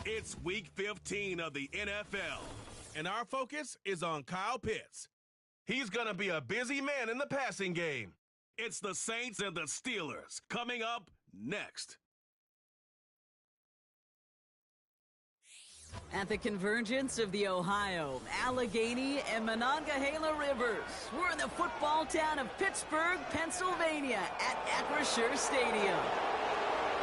It's week 15 of the NFL, and our focus is on Kyle Pitts. He's going to be a busy man in the passing game. It's the Saints and the Steelers coming up next. At the convergence of the Ohio, Allegheny, and Monongahela Rivers, we're in the football town of Pittsburgh, Pennsylvania at Acrisure Stadium.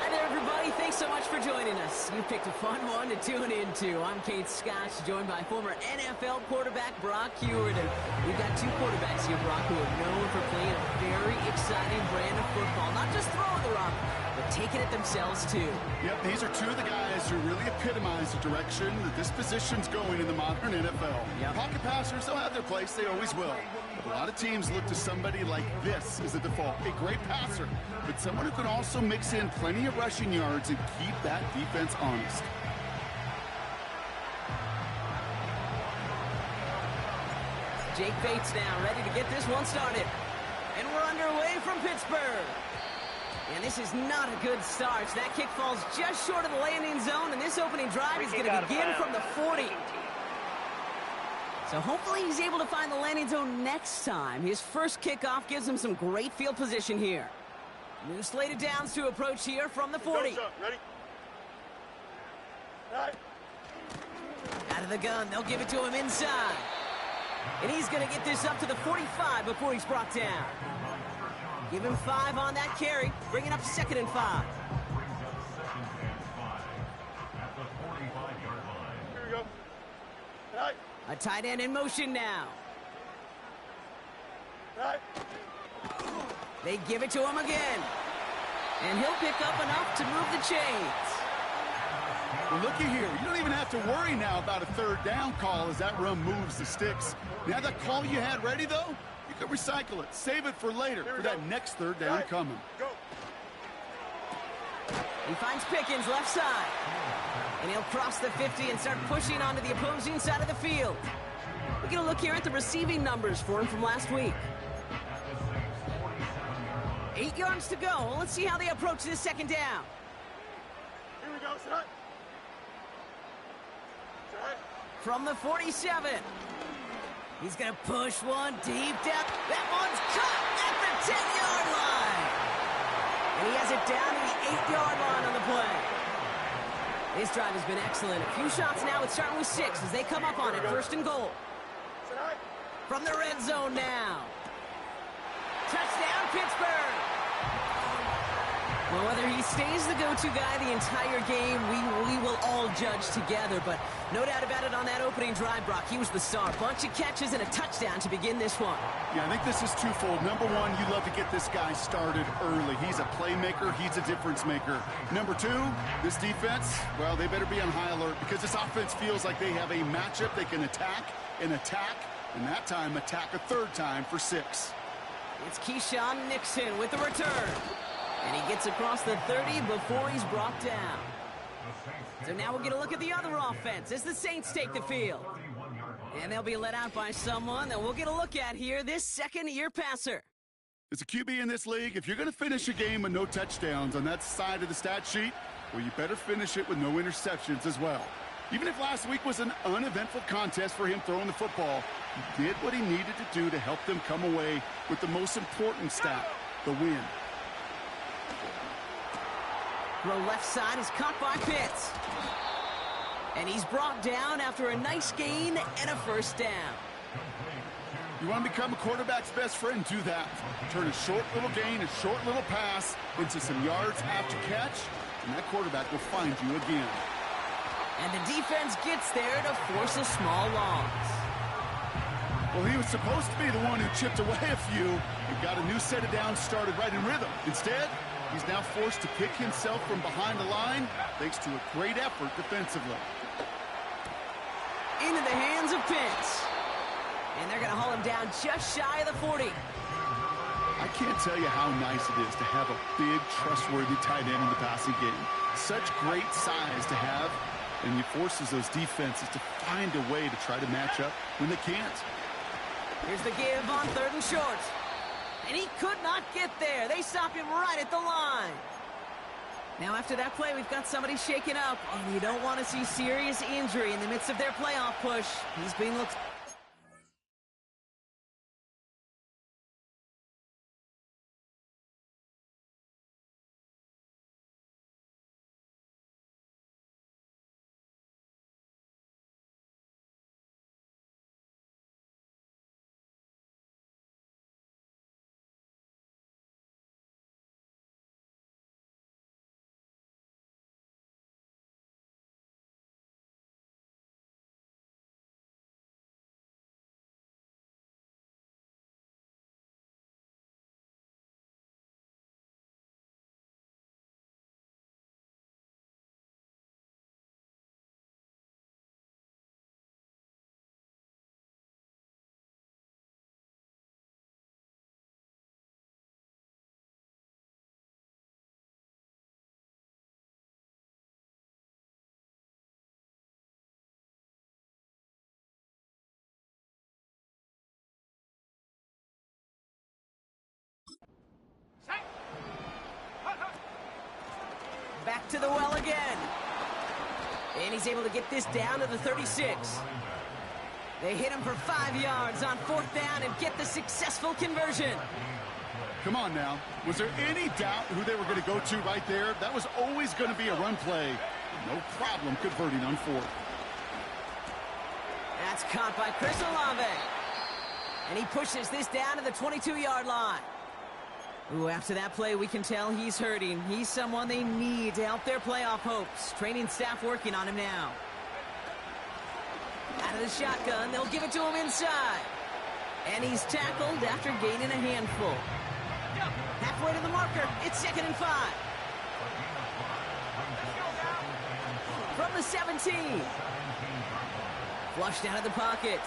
Hi there, everybody. Thanks so much for joining us. You picked a fun one to tune into. I'm Kate Scotch, joined by former NFL quarterback Brock Hewitt. And we've got two quarterbacks here, Brock, who are known for playing a very exciting brand of football. Not just throwing the rock, but taking it themselves, too. Yep, these are two of the guys who really epitomize the direction that this position's going in the modern NFL. Yep. Pocket passers, they'll have their place. They always will. But a lot of teams look to somebody like this as a default. A great passer, but someone who can also mix in plenty of rushing yards and keep that defense honest. Jake Bates now ready to get this one started. And we're underway from Pittsburgh. And this is not a good start. That kick falls just short of the landing zone, and this opening drive is going to begin from the 40. So hopefully he's able to find the landing zone next time. His first kickoff gives him some great field position here. New slated downs to approach here from the 40. Ready? Out of the gun, they'll give it to him inside. And he's going to get this up to the 45 before he's brought down. Give him 5 on that carry, bring it up 2nd and 5. Here we go. Right. A tight end in motion now. Right. They give it to him again. And he'll pick up enough to move the chains. Well, looky here. You don't even have to worry now about a third down call as that run moves the sticks. Now that call you had ready, though, you can recycle it. Save it for later for that next third down coming. Go. He finds Pickens left side. And he'll cross the 50 and start pushing onto the opposing side of the field. We're going to look here at the receiving numbers for him from last week. 8 yards to go. Well, let's see how they approach this second down. Here we go. Set. From the 47. He's going to push one deep down. That one's caught at the 10-yard line. And he has it down to the 8-yard line on the play. This drive has been excellent. A few shots now. It's starting with 6 as they come up on it. 1st and goal. From the red zone now. Touchdown, Pittsburgh. Well, whether he stays the go-to guy the entire game, we will all judge together. But no doubt about it on that opening drive, Brock. He was the star. Bunch of catches and a touchdown to begin this one. Yeah, I think this is twofold. Number one, you love to get this guy started early. He's a playmaker. He's a difference maker. Number two, this defense, well, they better be on high alert because this offense feels like they have a matchup they can attack, and that time attack a third time for 6. It's Keyshawn Nixon with the return. And he gets across the 30 before he's brought down. So now we're going to look at the other offense as the Saints take the field. And they'll be let out by someone that we'll get a look at here, this second-year passer. As a QB in this league, if you're going to finish a game with no touchdowns on that side of the stat sheet, well, you better finish it with no interceptions as well. Even if last week was an uneventful contest for him throwing the football, he did what he needed to do to help them come away with the most important stat, the win. Throw left side is caught by Pitts. And he's brought down after a nice gain and a 1st down. You want to become a quarterback's best friend, do that. Turn a short little gain, a short little pass into some yards after catch, and that quarterback will find you again. And the defense gets there to force a small loss. Well, he was supposed to be the one who chipped away a few and got a new set of downs started right in rhythm. Instead, he's now forced to pick himself from behind the line thanks to a great effort defensively. Into the hands of Pitts. And they're going to haul him down just shy of the 40. I can't tell you how nice it is to have a big, trustworthy tight end in the passing game. Such great size to have, and he forces those defenses to find a way to try to match up when they can't. Here's the give on 3rd and short. And he could not get there. They stop him right at the line. Now after that play, we've got somebody shaken up, and you don't want to see serious injury in the midst of their playoff push. He's being looked... Back to the well again. And he's able to get this down to the 36. They hit him for 5 yards on 4th down and get the successful conversion. Come on now. Was there any doubt who they were going to go to right there? That was always going to be a run play. No problem converting on 4th. That's caught by Chris Olave. And he pushes this down to the 22-yard line. Ooh, after that play, we can tell he's hurting. He's someone they need to help their playoff hopes. Training staff working on him now. Out of the shotgun, they'll give it to him inside. And he's tackled after gaining a handful. Halfway to the marker, it's 2nd and 5. From the 17. Flushed out of the pocket.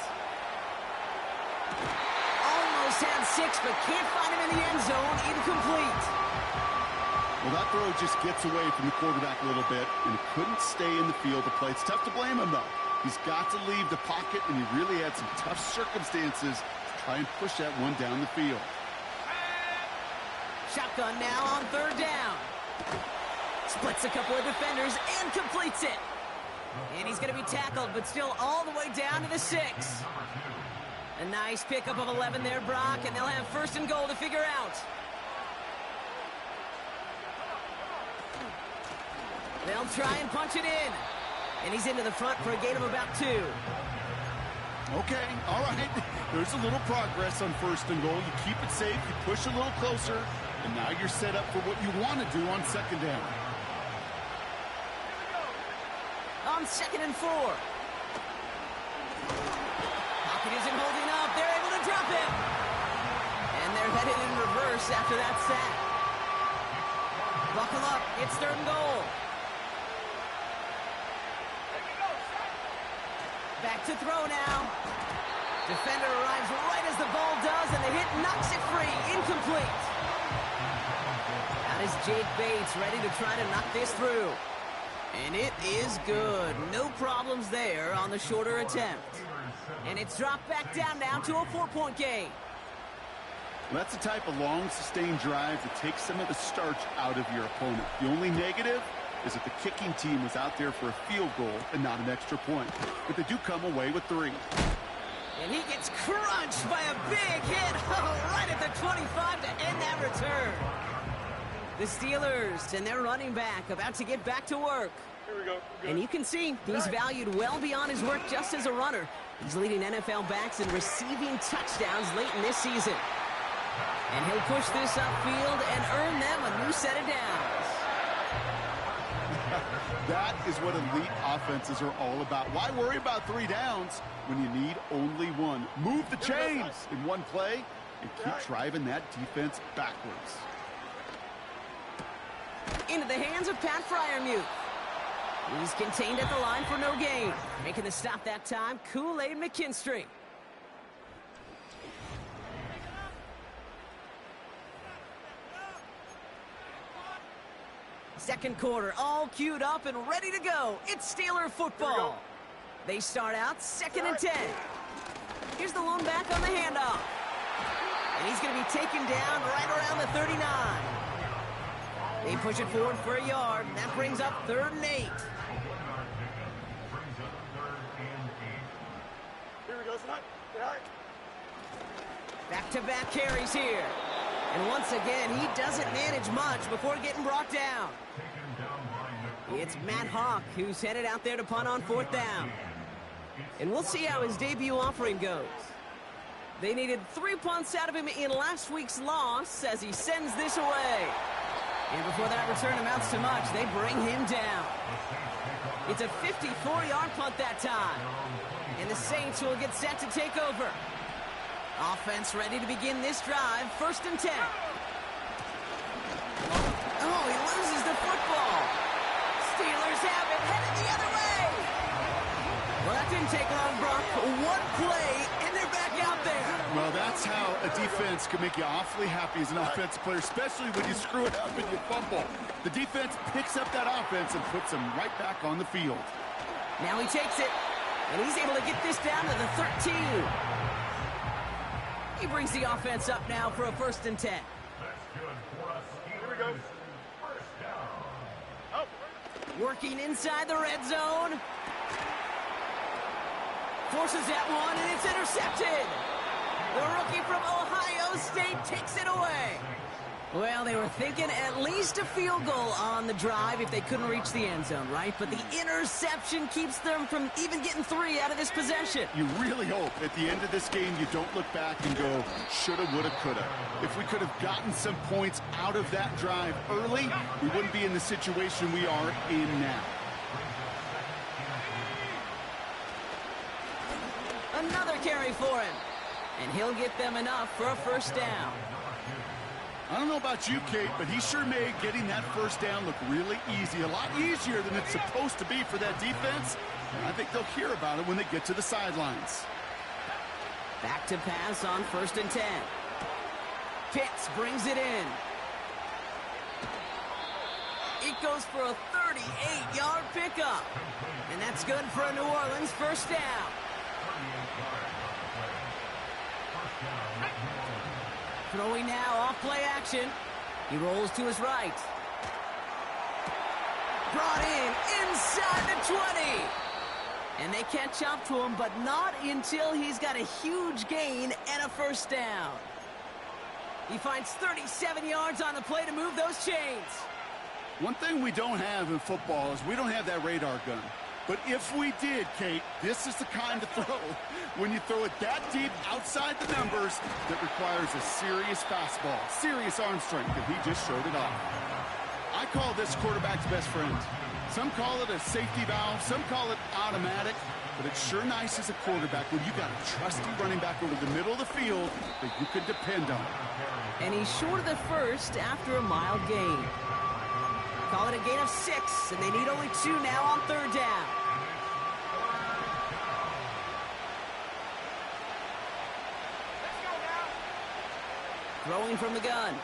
Almost had 6, but can't find him in the end zone. Incomplete. Well, that throw just gets away from the quarterback a little bit, and he couldn't stay in the field to play. It's tough to blame him, though. He's got to leave the pocket, and he really had some tough circumstances to try and push that one down the field. Shotgun now on 3rd down. Splits a couple of defenders and completes it. And he's going to be tackled, but still all the way down to the 6. A nice pickup of 11 there, Brock, and they'll have 1st and goal to figure out. They'll try and punch it in. And he's into the front for a gain of about 2. Okay, all right. There's a little progress on 1st and goal. You keep it safe, you push a little closer, and now you're set up for what you want to do on 2nd down. On 2nd and 4. Pocket isn't holding up. They're able to drop it. And they're headed in reverse after that sack. Buckle up. It's 3rd and goal. Back to throw now. Defender arrives right as the ball does, and the hit knocks it free. Incomplete. Out is Jake Bates, ready to try to knock this through. And it is good. No problems there on the shorter attempt. And it's dropped back down now to a 4-point game. Well, that's the type of long, sustained drive that takes some of the starch out of your opponent. The only negative is that the kicking team was out there for a field goal and not an extra point. But they do come away with 3. And he gets crunched by a big hit right at the 25 to end that return. The Steelers and their running back about to get back to work. Here we go. And you can see he's valued well beyond his work just as a runner. He's leading NFL backs in receiving touchdowns late in this season. And he'll push this upfield and earn them a new set of downs. That is what elite offenses are all about. Why worry about 3 downs when you need only 1? Move the chains in one play and keep driving that defense backwards. Into the hands of Pat Fryermuth. He's contained at the line for no gain. Making the stop that time, Kool-Aid McKinstry. Second quarter, all queued up and ready to go. It's Steeler football. They start out 2nd and 10. Here's the lone back on the handoff. And he's going to be taken down right around the 39. They push it forward for a yard. That brings up 3rd and 8. Here we go, son. Right. Back-to-back carries here. And once again, he doesn't manage much before getting brought down. It's Matt Hawk who's headed out there to punt on 4th down. And we'll see how his debut offering goes. They needed 3 punts out of him in last week's loss as he sends this away. And before that return amounts to much, they bring him down. It's a 54-yard punt that time. And the Saints will get set to take over. Offense ready to begin this drive. 1st and 10. Oh, he loses the football. Steelers have it, headed the other way. Well, that didn't take long, Brock. 1 play, and they're back out there. Well, that's how a defense can make you awfully happy as an offensive player, especially when you screw it up and you fumble. The defense picks up that offense and puts them right back on the field. Now he takes it, and he's able to get this down to the 13. He brings the offense up now for a 1st and 10. Here we go. Oh. Working inside the red zone. Forces that one, and it's intercepted. The rookie from Ohio State takes it away. Well, they were thinking at least a field goal on the drive if they couldn't reach the end zone, right? But the interception keeps them from even getting 3 out of this possession. You really hope at the end of this game you don't look back and go, shoulda, woulda, coulda. If we could have gotten some points out of that drive early, we wouldn't be in the situation we are in now. Another carry for him. And he'll get them enough for a 1st down. I don't know about you, Kate, but he sure made getting that 1st down look really easy. A lot easier than it's supposed to be for that defense. And I think they'll hear about it when they get to the sidelines. Back to pass on 1st and 10. Pitts brings it in. It goes for a 38-yard pickup. And that's good for a New Orleans 1st down. Throwing now off play action. He rolls to his right. Brought in inside the 20. And they catch up to him, but not until he's got a huge gain and a 1st down. He finds 37 yards on the play to move those chains. One thing we don't have in football is we don't have that radar gun. But if we did, Kate, this is the kind of throw when you throw it that deep outside the numbers that requires a serious fastball, serious arm strength, and he just showed it off. I call this quarterback's best friend. Some call it a safety valve, some call it automatic, but it's sure nice as a quarterback when you got a trusty running back over the middle of the field that you can depend on. And he's short of the 1st after a mild gain. Call it a gain of 6, and they need only 2 now on 3rd down. Throwing from the gun.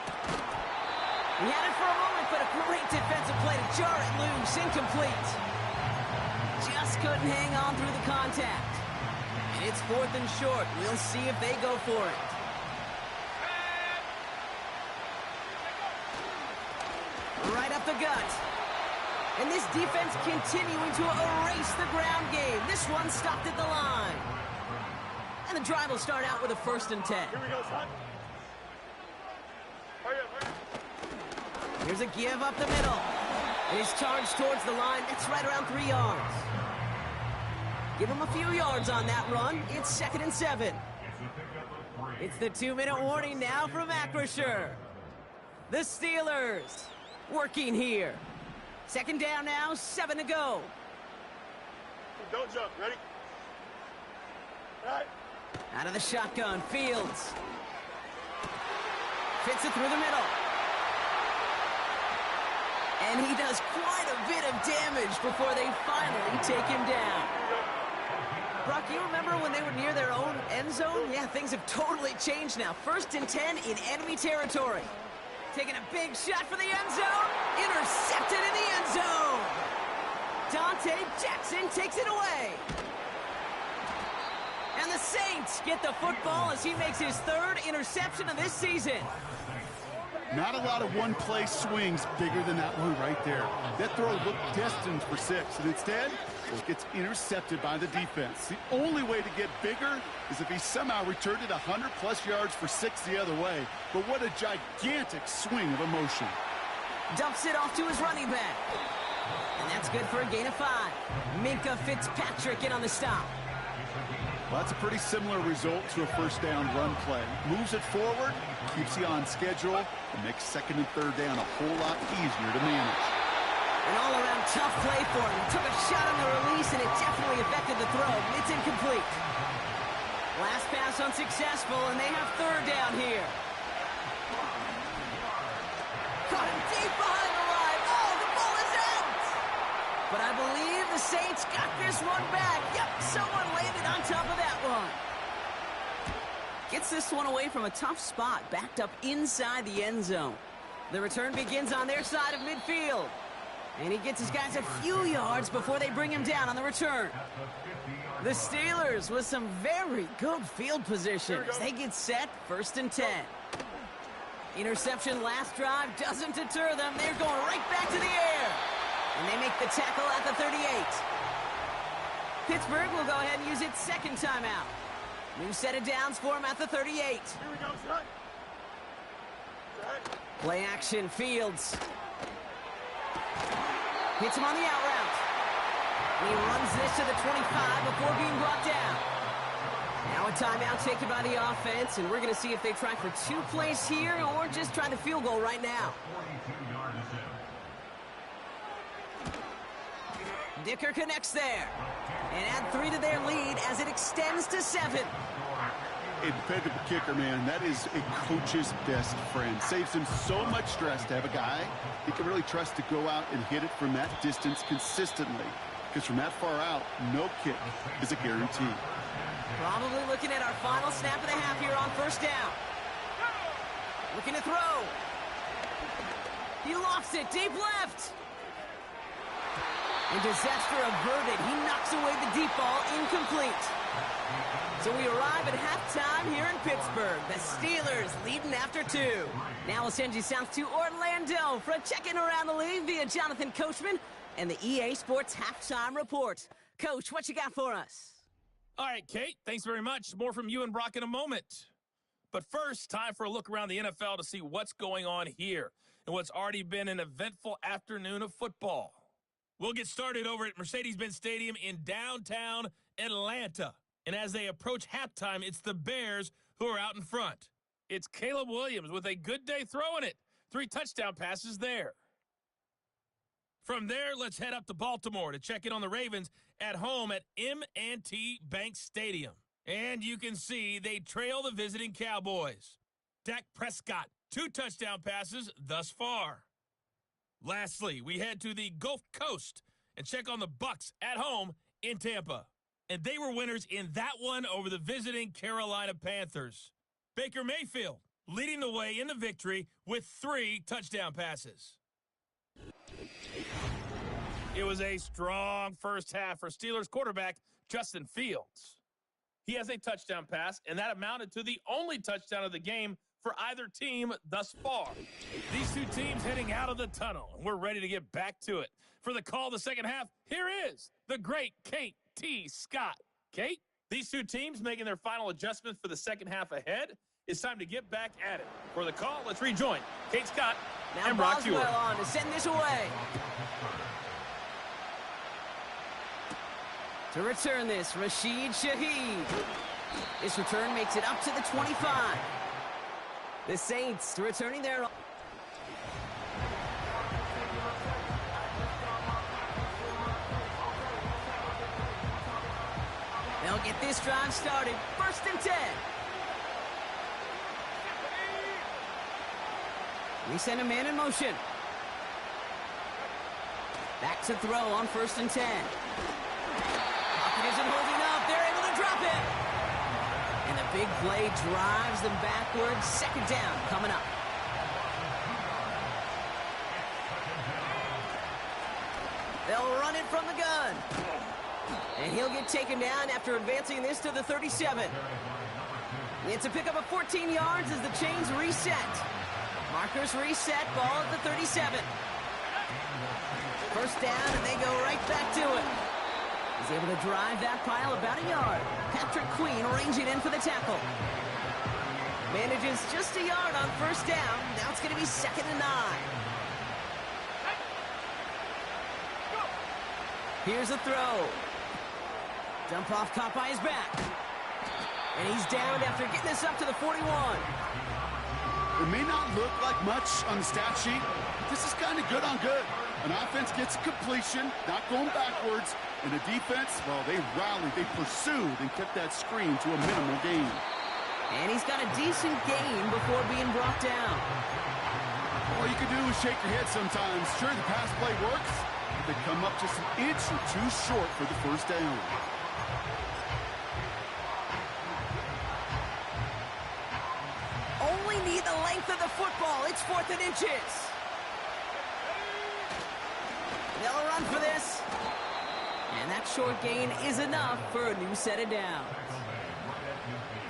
He had it for a moment, but a great defensive play to jar it loose. Incomplete. Just couldn't hang on through the contact. And it's 4th and short. We'll see if they go for it. Right up the gut. And this defense continuing to erase the ground game. This one stopped at the line. And the drive will start out with a 1st and 10. Here we go, son. Hurry up, hurry up. Here's a give up the middle. And he's charged towards the line. It's right around 3 yards. Give him a few yards on that run. It's 2nd and 7. It's the 2-minute warning now from Acrisure. The Steelers working here. 2nd down now, 7 to go. Don't jump. Ready? All right. Out of the shotgun, Fields. Fits it through the middle. And he does quite a bit of damage before they finally take him down. Brock, you remember when they were near their own end zone? Yeah, things have totally changed now. 1st and 10 in enemy territory. Taking a big shot for the end zone. Intercepted in the end zone. Dante Jackson takes it away. And the Saints get the football as he makes his 3rd interception of this season. Not a lot of one-play swings bigger than that one right there. That throw looked destined for 6, and instead, it gets intercepted by the defense. The only way to get bigger is if he somehow returned it 100-plus yards for 6 the other way. But what a gigantic swing of emotion. Dumps it off to his running back. And that's good for a gain of 5. Minka Fitzpatrick in on the stop. Well, that's a pretty similar result to a first down run play. Moves it forward, keeps you on schedule, and makes 2nd and 3rd down a whole lot easier to manage. An all-around tough play for him. Took a shot on the release, and it definitely affected the throw. It's incomplete. Last pass unsuccessful, and they have 3rd down here. Caught him deep behind the line. Oh, the ball is out! But I believe the Saints got this one back. Yep, someone landed on top of that one. Gets this one away from a tough spot, backed up inside the end zone. The return begins on their side of midfield. And he gets his guys a few yards before they bring him down on the return. The Steelers with some very good field position as they get set, 1st and 10. Interception last drive doesn't deter them. They're going right back to the air. And they make the tackle at the 38. Pittsburgh will go ahead and use its 2nd timeout. New set of downs for him at the 38. Here we go, son. Play action, Fields. Hits him on the out route. He runs this to the 25 before being brought down. Now a timeout taken by the offense, and we're going to see if they try for 2 plays here or just try the field goal right now. Dicker connects there. And add 3 to their lead as it extends to 7. A dependable kicker, man. That is a coach's best friend. Saves him so much stress to have a guy he can really trust to go out and hit it from that distance consistently. Because from that far out, no kick is a guarantee. Probably looking at our final snap of the half here on 1st down. Looking to throw. He lofts it deep left. And disaster averted. He knocks away the deep ball, incomplete. So we arrive at halftime here in Pittsburgh. The Steelers leading after 2. Now we'll send you south to Orlando for a check-in around the league via Jonathan Coachman and the EA Sports Halftime Report. Coach, what you got for us? All right, Kate, thanks very much. More from you and Brock in a moment. But first, time for a look around the NFL to see what's going on here and what's already been an eventful afternoon of football. We'll get started over at Mercedes-Benz Stadium in downtown Atlanta. And as they approach halftime, it's the Bears who are out in front. It's Caleb Williams with a good day throwing it. 3 touchdown passes there. From there, let's head up to Baltimore to check in on the Ravens at home at M&T Bank Stadium. And you can see they trail the visiting Cowboys. Dak Prescott, 2 touchdown passes thus far. Lastly, we head to the Gulf Coast and check on the Bucs at home in Tampa. And they were winners in that one over the visiting Carolina Panthers. Baker Mayfield leading the way in the victory with 3 touchdown passes. It was a strong first half for Steelers quarterback Justin Fields. He has a touchdown pass, and that amounted to the only touchdown of the game for either team thus far. These 2 teams heading out of the tunnel, and we're ready to get back to it. For the call of the second half, here is the great Kate T. Scott. Kate, these 2 teams making their final adjustments for the second half ahead. It's time to get back at it. For the call, let's rejoin Kate Scott and Brock Stewart. Now on to send this away. To return this, Rashid Shaheed. This return makes it up to the 25. The Saints returning their... They'll get this drive started. 1st and 10. We send a man in motion. Back to throw on 1st and 10. Pocket isn't holding up. They're able to drop it. And the big play drives them backwards. 2nd down coming up. They'll run it from the gun. And he'll get taken down after advancing this to the 37. It's a pickup of 14 yards as the chains reset. Markers reset, ball at the 37. First down, and they go right back to it. He's able to drive that pile about a yard. Patrick Queen ranging in for the tackle. Manages just a yard on first down. Now it's going to be 2nd and 9. Here's a throw. Dump off caught by his back. And he's down after getting this up to the 41. It may not look like much on the stat sheet, but this is kind of good on good. An offense gets a completion, not going backwards, and the defense, well, they rallied, they pursued, and kept that screen to a minimal gain. And he's got a decent gain before being brought down. All you can do is shake your head sometimes. Sure, the pass play works, but they come up just an inch or two short for the first down. Only need the length of the football. It's 4th and inches. They'll run for this. And that short gain is enough for a new set of downs.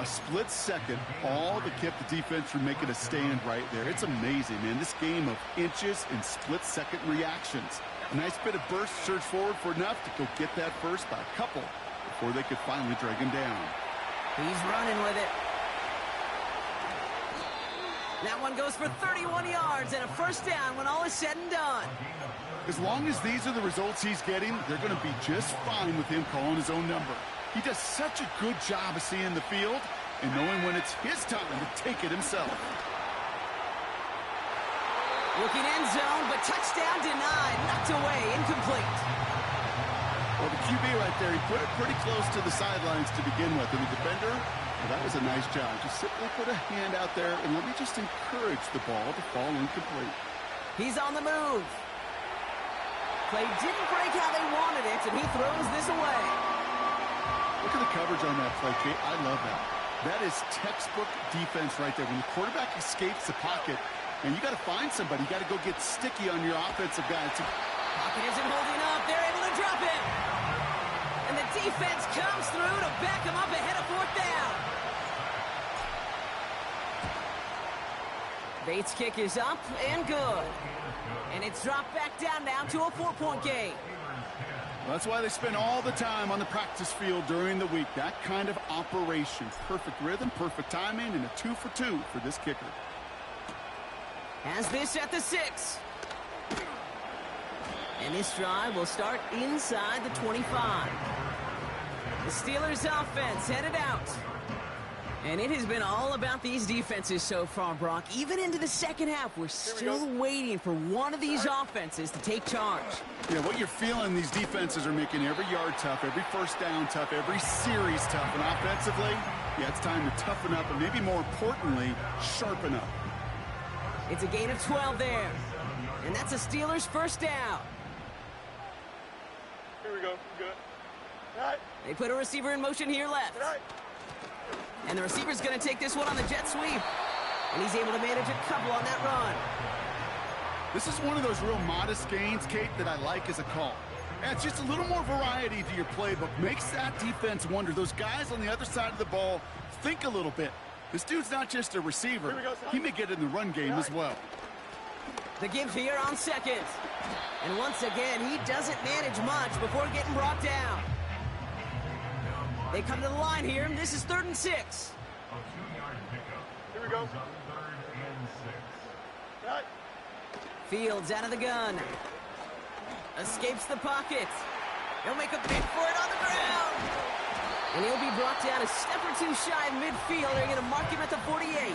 A split second, all that kept the defense from making a stand right there. It's amazing, man. This game of inches and split-second reactions. A nice bit of burst, surge forward for enough to go get that first by a couple before they could finally drag him down. He's running with it. That one goes for 31 yards and a first down when all is said and done. As long as these are the results he's getting, they're going to be just fine with him calling his own number. He does such a good job of seeing the field and knowing when it's his time to take it himself. Looking end zone, but touchdown denied. Knocked away, incomplete. Well, the QB right there, he put it pretty close to the sidelines to begin with. And the defender, well, that was a nice job. Just simply put a hand out there and let me just encourage the ball to fall incomplete. He's on the move. Play didn't break how they wanted it, and he throws this away. Look at the coverage on that play, Kate. I love that. That is textbook defense right there. When the quarterback escapes the pocket, and you got to find somebody. You got to go get sticky on your offensive guy. Pocket isn't holding up. They're able to drop it. And the defense comes through to back him up ahead of 4th down. Bates' kick is up and good. And it's dropped back down now to a 4-point game. Well, that's why they spend all the time on the practice field during the week. That kind of operation. Perfect rhythm, perfect timing, and a 2 for 2 for this kicker. Has this at the 6. And this drive will start inside the 25. The Steelers offense headed out. And it has been all about these defenses so far, Brock. Even into the second half, we're still waiting for one of these offenses to take charge. Yeah, what you're feeling, these defenses are making every yard tough, every first down tough, every series tough. And offensively, yeah, it's time to toughen up and maybe more importantly, sharpen up. It's a gain of 12 there. And that's a Steelers first down. Here we go. Good. All right. They put a receiver in motion here left. All right. And the receiver's going to take this one on the jet sweep. And he's able to manage a couple on that run. This is one of those real modest gains, Kate, that I like as a call. Yeah, it's just a little more variety to your playbook. Makes that defense wonder. Those guys on the other side of the ball think a little bit. This dude's not just a receiver. He may get in the run game as well. The give here on 2nd. And once again, he doesn't manage much before getting brought down. They come to the line here, and this is 3rd and 6. Here we go. Right. Fields out of the gun. Escapes the pocket. He'll make a pick for it on the ground. And he'll be brought down a step or two shy of midfield. They're going to mark him at the 48.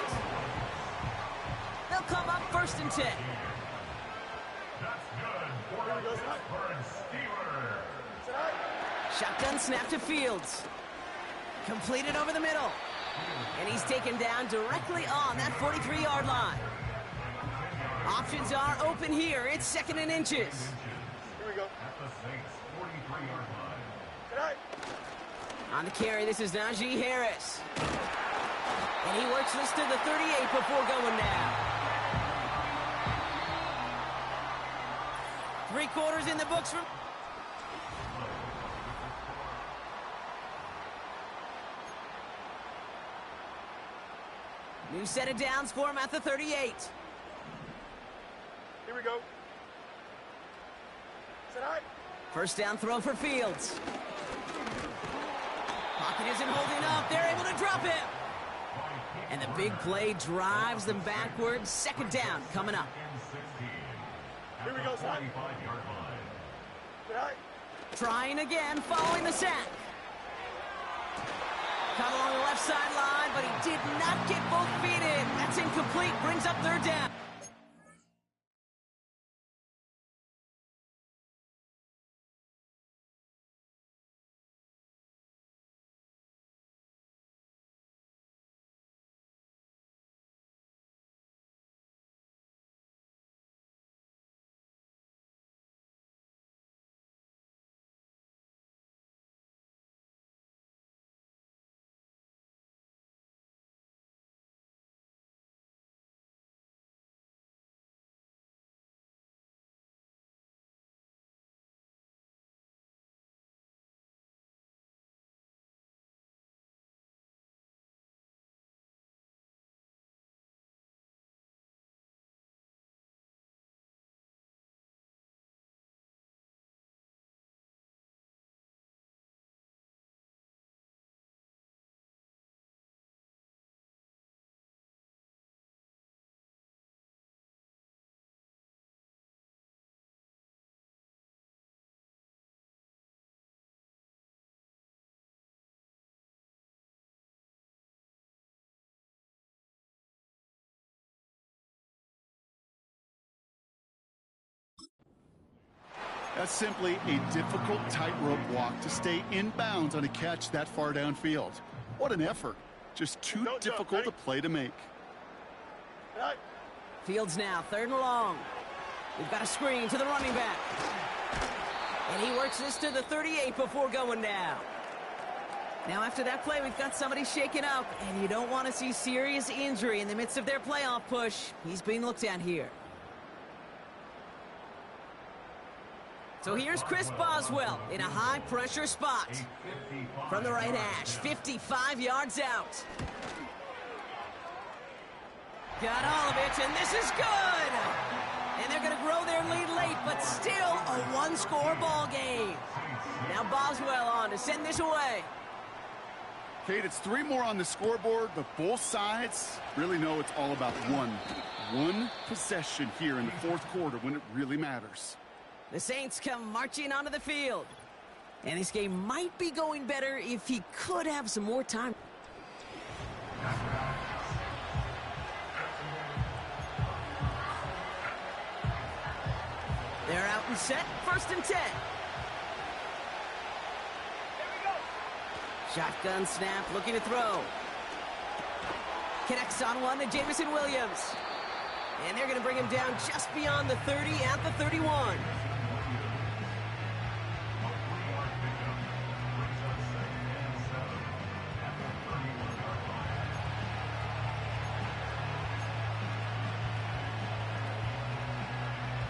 They'll come up 1st and 10. Here we go. Shotgun snap to Fields. Completed over the middle. And he's taken down directly on that 43-yard line. Options are open here. It's 2nd and inches. Here we go. Tonight. On the carry, this is Najee Harris. And he works this to the 38 before going down. 3 quarters in the books from... New set of downs for him at the 38. Here we go. Is that all right? First down throw for Fields. Pocket isn't holding up. They're able to drop it. And the big play drives them backwards. Second down coming up. Here we go, son. All right. Trying again, following the sack. Caught along the left sideline, but he did not get both feet in. That's incomplete. Brings up third down. That's simply a difficult tightrope walk to stay in bounds on a catch that far downfield. What an effort. Just too difficult a play to make. All right. Fields now, third and long. We've got a screen to the running back. And he works this to the 38 before going down. Now after that play, we've got somebody shaken up, and you don't want to see serious injury in the midst of their playoff push. He's being looked at here. So here's Chris Boswell in a high-pressure spot. From the right hash, 55 yards out. Got all of it, and this is good! And they're going to grow their lead late, but still a one-score ball game. Now Boswell on to send this away. Kate, it's 3 more on the scoreboard, but both sides really know it's all about one possession here in the fourth quarter when it really matters. The Saints come marching onto the field. And this game might be going better if he could have some more time. They're out and set, first and 10. Shotgun snap, looking to throw. Connects on one to Jamison Williams. And they're going to bring him down just beyond the 30 at the 31.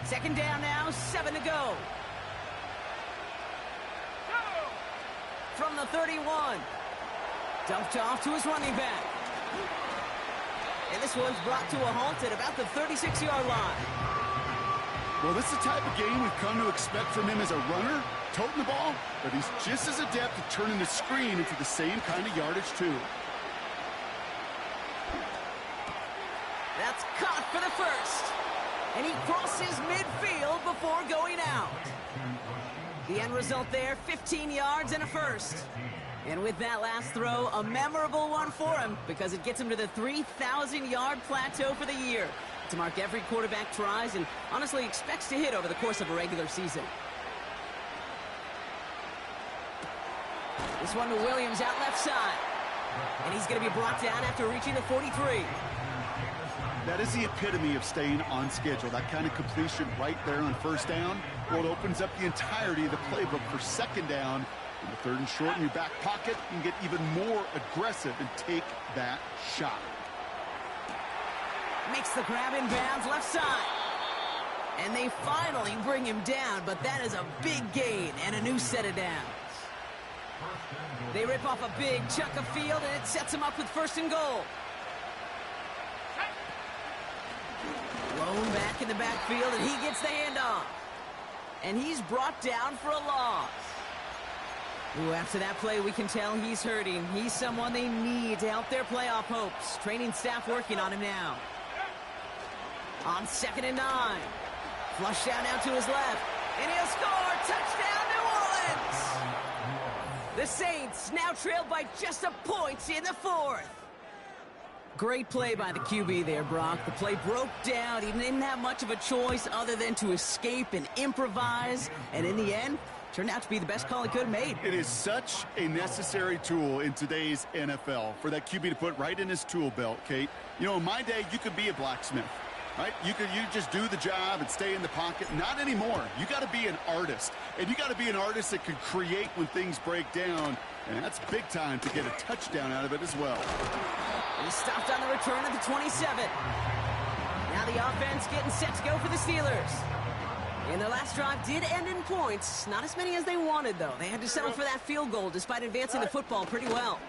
Second down now, 7 to go. From the 31. Dumped off to his running back. And this one's brought to a halt at about the 36-yard line. Well, this is the type of game we've come to expect from him as a runner, toting the ball, but he's just as adept at turning the screen into the same kind of yardage, too. That's caught for the first. And he crosses midfield before going out. The end result there, 15 yards and a first. And with that last throw, a memorable one for him because it gets him to the 3,000-yard plateau for the year. To mark every quarterback tries and honestly expects to hit over the course of a regular season. This one to Williams out left side. And he's going to be brought down after reaching the 43. That is the epitome of staying on schedule. That kind of completion right there on first down. Well, it opens up the entirety of the playbook for second down. In the third and short in your back pocket, you can get even more aggressive and take that shot. Makes the grab in bounds left side. And they finally bring him down, but that is a big gain and a new set of downs. They rip off a big chunk of field, and it sets him up with first and goal. Low Thrown back in the backfield, and he gets the handoff. And he's brought down for a loss. Ooh, after that play, we can tell he's hurting. He's someone they need to help their playoff hopes. Training staff working on him now. On 2nd and 9. Flush down now to his left. And he'll score! Touchdown, New Orleans! The Saints now trailed by just a point in the 4th. Great play by the QB there, Brock. The play broke down. He didn't have much of a choice other than to escape and improvise. And in the end, turned out to be the best call he could have made. It is such a necessary tool in today's NFL for that QB to put right in his tool belt, Kate. You know, in my day, you could be a blacksmith, right? You just do the job and stay in the pocket. Not anymore. You got to be an artist. And you got to be an artist that can create when things break down. And that's big time to get a touchdown out of it as well. He stopped on the return at the 27. Now the offense getting set to go for the Steelers. And their last drive did end in points. Not as many as they wanted, though. They had to settle for that field goal despite advancing the football pretty well.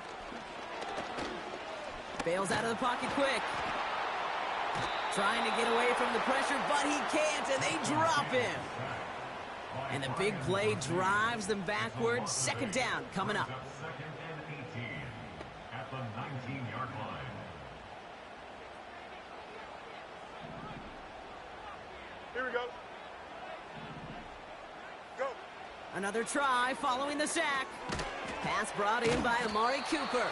Bails out of the pocket quick. Trying to get away from the pressure, but he can't, and they drop him. And the big play drives them backwards. 2nd down coming up. 2nd and 18 at the 19-yard line. Here we go. Go. Another try following the sack. Pass brought in by Amari Cooper.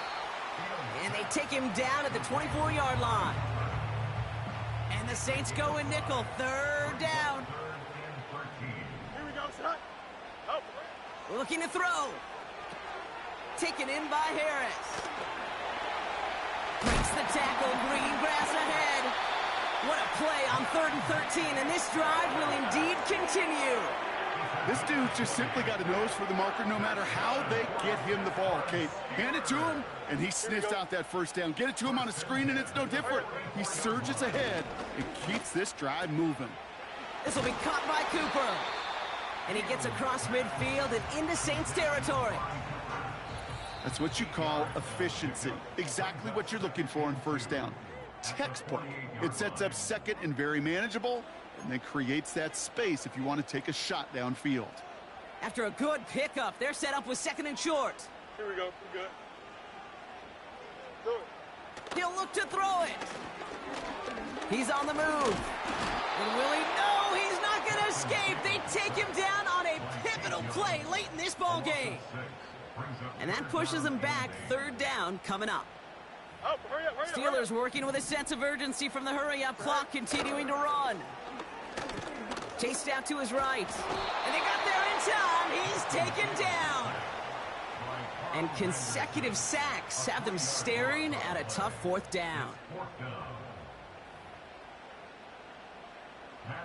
And they take him down at the 24-yard line. And the Saints go in nickel. 3rd down. Here we go, son. Oh. Looking to throw. Taken in by Harris. Breaks the tackle. Green grass ahead. What a play on 3rd and 13. And this drive will indeed continue. This dude's just simply got a nose for the marker no matter how they get him the ball, Kate. Hand it to him, and he sniffs out that 1st down. Get it to him on a screen, and it's no different. He surges ahead and keeps this drive moving. This will be caught by Cooper. And he gets across midfield and into Saints territory. That's what you call efficiency. Exactly what you're looking for in 1st down. Textbook. It sets up 2nd and very manageable, and then creates that space if you want to take a shot downfield. After a good pickup, they're set up with 2nd and short. Here we go. We're good. Do it. He'll look to throw it. He's on the move. And will he? No, he's not going to escape. They take him down on a pivotal play late in this ball game. And that pushes them back. 3rd down coming up. Oh, hurry up, hurry up. Steelers working with a sense of urgency from the hurry-up clock, continuing to run. Chased out to his right. And they got there in time. He's taken down. And consecutive sacks have them staring at a tough 4th down.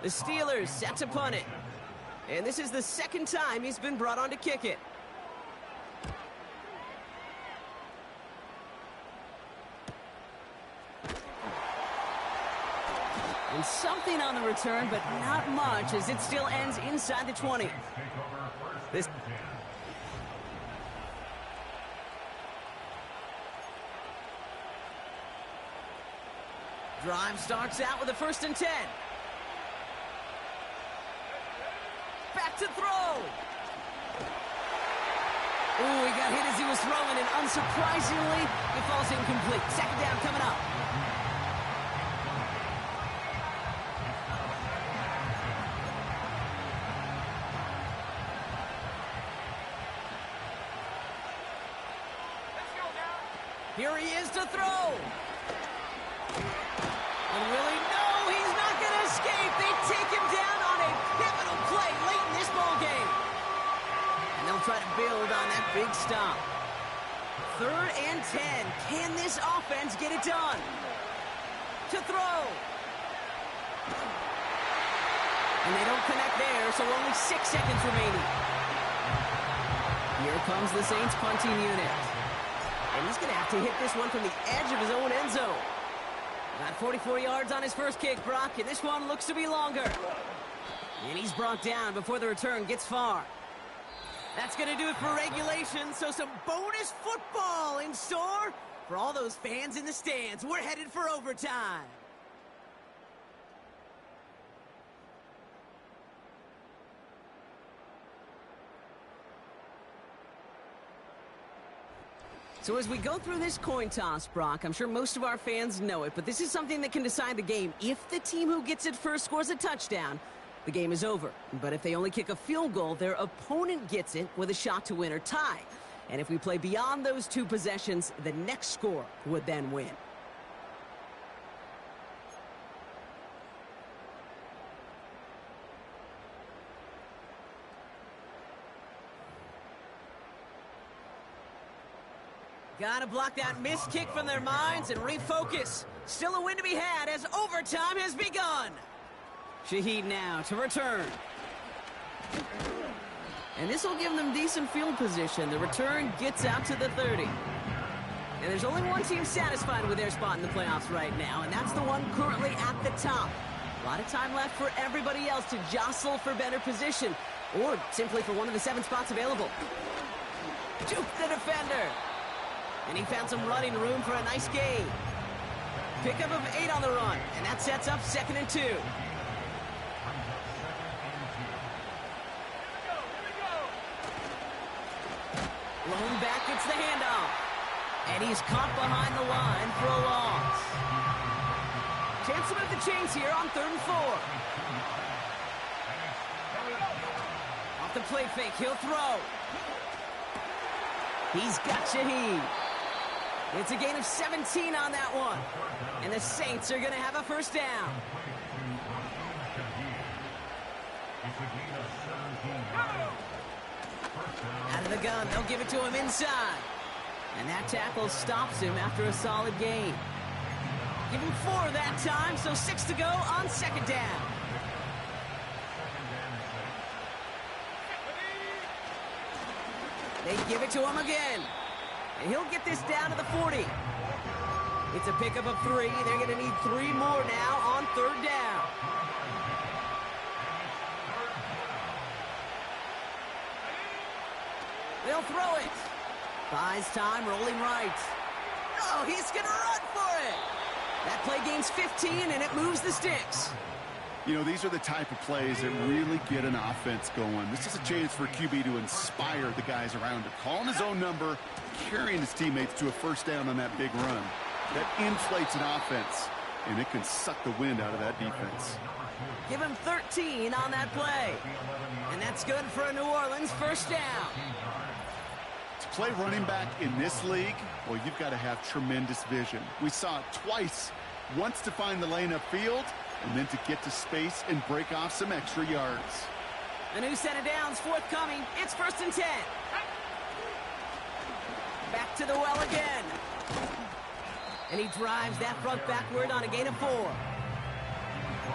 The Steelers set to punt it. And this is the 2nd time he's been brought on to kick it. And something on the return, but not much, as it still ends inside the 20. This drive starts out with a 1st and 10. Back to throw. Ooh, he got hit as he was throwing, and unsurprisingly, it falls incomplete. 2nd down coming up. Here he is to throw. And really, no, he's not going to escape. They take him down on a pivotal play late in this ball game. And they'll try to build on that big stop. 3rd and 10. Can this offense get it done? To throw. And they don't connect there, so only 6 seconds remaining. Here comes the Saints punting unit. And he's going to have to hit this one from the edge of his own end zone. Got 44 yards on his first kick, Brock, and this one looks to be longer. And he's brought down before the return gets far. That's going to do it for regulation, so some bonus football in store for all those fans in the stands. We're headed for overtime. So as we go through this coin toss, Brock, I'm sure most of our fans know it, but this is something that can decide the game. If the team who gets it first scores a touchdown, the game is over. But if they only kick a field goal, their opponent gets it with a shot to win or tie. And if we play beyond those two possessions, the next score would then win. Gotta block that missed kick from their minds and refocus. Still a win to be had as overtime has begun. Shaheed now to return. And this will give them decent field position. The return gets out to the 30. And there's only one team satisfied with their spot in the playoffs right now, and that's the one currently at the top. A lot of time left for everybody else to jostle for better position, or simply for one of the 7 spots available. Juke the defender. And he found some running room for a nice gain. Pickup of 8 on the run, and that sets up 2nd and 2. Blown back gets the handoff. And he's caught behind the line for a loss. Chance to move the chains here on 3rd and 4. Off the play fake, he'll throw. He's got Shaheed. It's a gain of 17 on that one. And the Saints are going to have a first down. Out of the gun, they'll give it to him inside. And that tackle stops him after a solid gain. Give him 4 that time, so 6 to go on 2nd down. They give it to him again. And he'll get this down to the 40. It's a pickup of 3. They're going to need 3 more now on 3rd down. They'll throw it. Buys time, rolling right. Oh, he's going to run for it. That play gains 15, and it moves the sticks. You know, these are the type of plays that really get an offense going. This is a chance for QB to inspire the guys around him. Calling his own number, carrying his teammates to a first down on that big run. That inflates an offense, and it can suck the wind out of that defense. Give him 13 on that play. And that's good for a New Orleans first down. To play running back in this league, well, you've got to have tremendous vision. We saw it twice. Once to find the lane upfield, and then to get to space and break off some extra yards. A new set of downs forthcoming. It's 1st and 10. Back to the well again. And he drives that front backward on a gain of 4.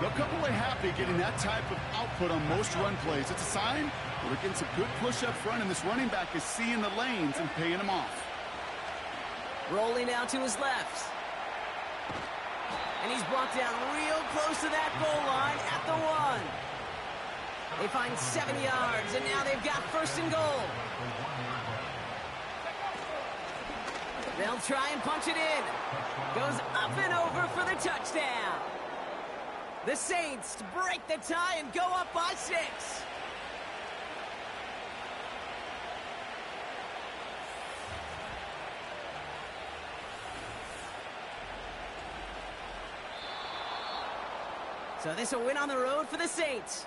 They'll come away happy getting that type of output on most run plays. It's a sign that we're getting some good push up front, and this running back is seeing the lanes and paying them off. Rolling out to his left. And he's brought down real close to that goal line at the 1. They find 7 yards, and now they've got 1st and goal. They'll try and punch it in. Goes up and over for the touchdown. The Saints break the tie and go up by 6. So this a win on the road for the Saints.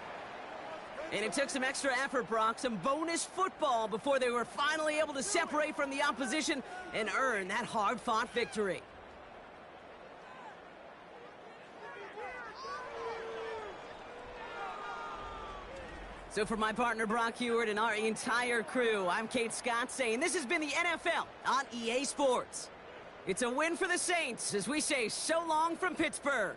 And it took some extra effort, Brock, some bonus football before they were finally able to separate from the opposition and earn that hard-fought victory. So for my partner Brock Heward and our entire crew, I'm Kate Scott saying this has been the NFL on EA Sports. It's a win for the Saints as we say so long from Pittsburgh.